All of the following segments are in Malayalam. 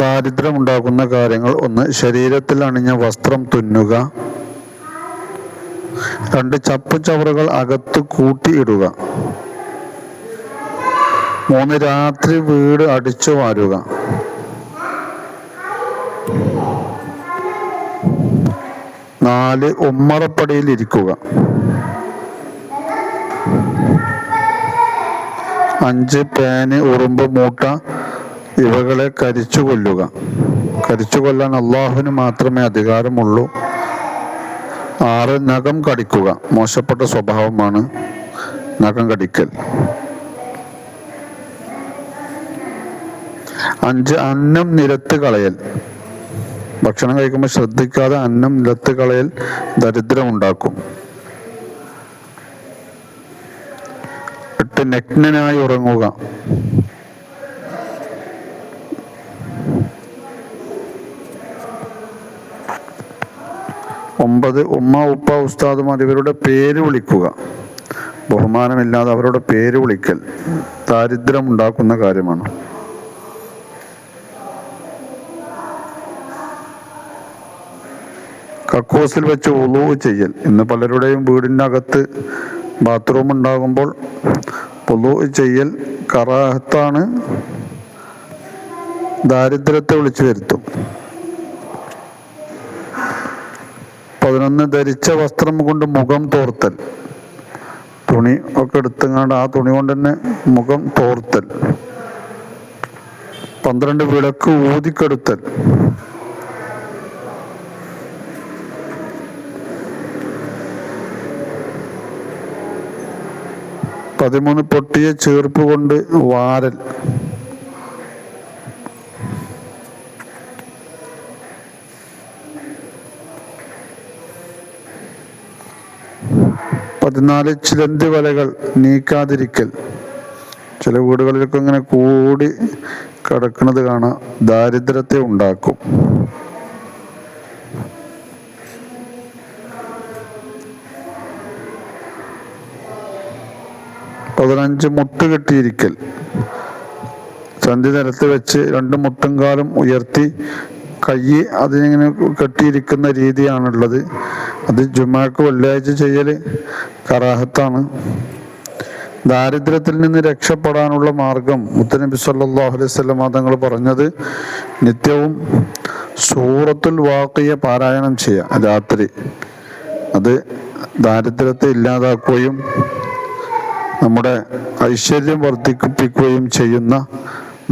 ദാരിദ്ര്യമുണ്ടാക്കുന്ന കാര്യങ്ങൾ: 1. ശരീരത്തിൽ അണിഞ്ഞ വസ്ത്രം തുന്നുക. 2. ചപ്പുചവറുകൾ അകത്ത് കൂട്ടി ഇടുക. 3. രാത്രി വീട് അടിച്ചു വാരുക. 4. ഉമ്മറപ്പടിയിൽ ഇരിക്കുക. 5. പേന്, ഉറുമ്പ്, മൂട്ട ഇവകളെ കരിച്ചു കൊല്ലുക. കരിച്ചു കൊല്ലാൻ അള്ളാഹുവിന് മാത്രമേ അധികാരമുള്ളൂ. 6. നഖം കടിക്കുക. മോശപ്പെട്ട സ്വഭാവമാണ് നഖം കടിക്കൽ. 5. അന്നം നിലത്ത് കളയൽ. ഭക്ഷണം കഴിക്കുമ്പോൾ ശ്രദ്ധിക്കാതെ അന്നം നിലത്ത് കളയൽ ദരിദ്രമുണ്ടാക്കും. 8. നഗ്നനായി ഉറങ്ങുക. 9. ഉമ്മ, ഉപ്പ, ഉസ്താദുമാർ ഇവരുടെ പേര് വിളിക്കുക. ബഹുമാനമില്ലാതെ അവരുടെ പേര് വിളിക്കൽ ദാരിദ്ര്യം ഉണ്ടാക്കുന്ന കാര്യമാണ്. കക്കൂസിൽ വെച്ച് വുളൂ ചെയ്യൽ. ഇന്ന് പലരുടെയും വീടിൻ്റെ അകത്ത് ബാത്റൂം ഉണ്ടാകുമ്പോൾ വുളൂ ചെയ്യൽ കറാഹത്താണ്, ദാരിദ്ര്യത്തെ വിളിച്ചു വരുത്തും. 11. ധരിച്ച വസ്ത്രം കൊണ്ട് മുഖം തോർത്തൽ. തുണി ഒക്കെ എടുത്തങ്ങാണ്ട് ആ തുണി കൊണ്ട് തന്നെ മുഖം തോർത്തൽ. 12. വിളക്ക് ഊതിക്കെടുത്തൽ. 13. പൊട്ടിയ ചീർപ്പ് കൊണ്ട് വാരൽ. 14. ചിലന്തി വലകൾ നീക്കാതിരിക്കൽ. ചില വീടുകളിലൊക്കെ ഇങ്ങനെ കൂടി കിടക്കുന്നത് കാണാം, ദാരിദ്ര്യത്തെ ഉണ്ടാക്കും. 15. മുട്ട് കെട്ടിയിരിക്കൽ. സന്ധി നിലത്ത് വെച്ച് 2 മുട്ടും കാലും ഉയർത്തി കൈ അതിനിങ്ങനെ കെട്ടിയിരിക്കുന്ന രീതിയാണുള്ളത്. അത് ജുമാക്ക് വെള്ളിയാഴ്ച ചെയ്യൽ കറാഹത്താണ്. ദാരിദ്ര്യത്തിൽ നിന്ന് രക്ഷപ്പെടാനുള്ള മാർഗം മുത്തനബി സല്ലല്ലാഹു അലൈഹി വസല്ലം തങ്ങൾ പറഞ്ഞത് നിത്യവും സൂറത്തുൽ വാഖിയ പാരായണം ചെയ്യുക രാത്രി. അത് ദാരിദ്ര്യത്തെ ഇല്ലാതാക്കുകയും നമ്മുടെ ഐശ്വര്യം വർദ്ധിപ്പിക്കുകയും ചെയ്യുന്ന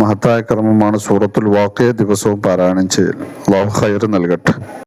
മഹത്തായ കർമ്മമാണ് സൂറത്തുൽ വാഖിയ ദിവസവും പാരായണം ചെയ്യൽ. അല്ലാഹു ഖൈർ നൽകട്ടെ.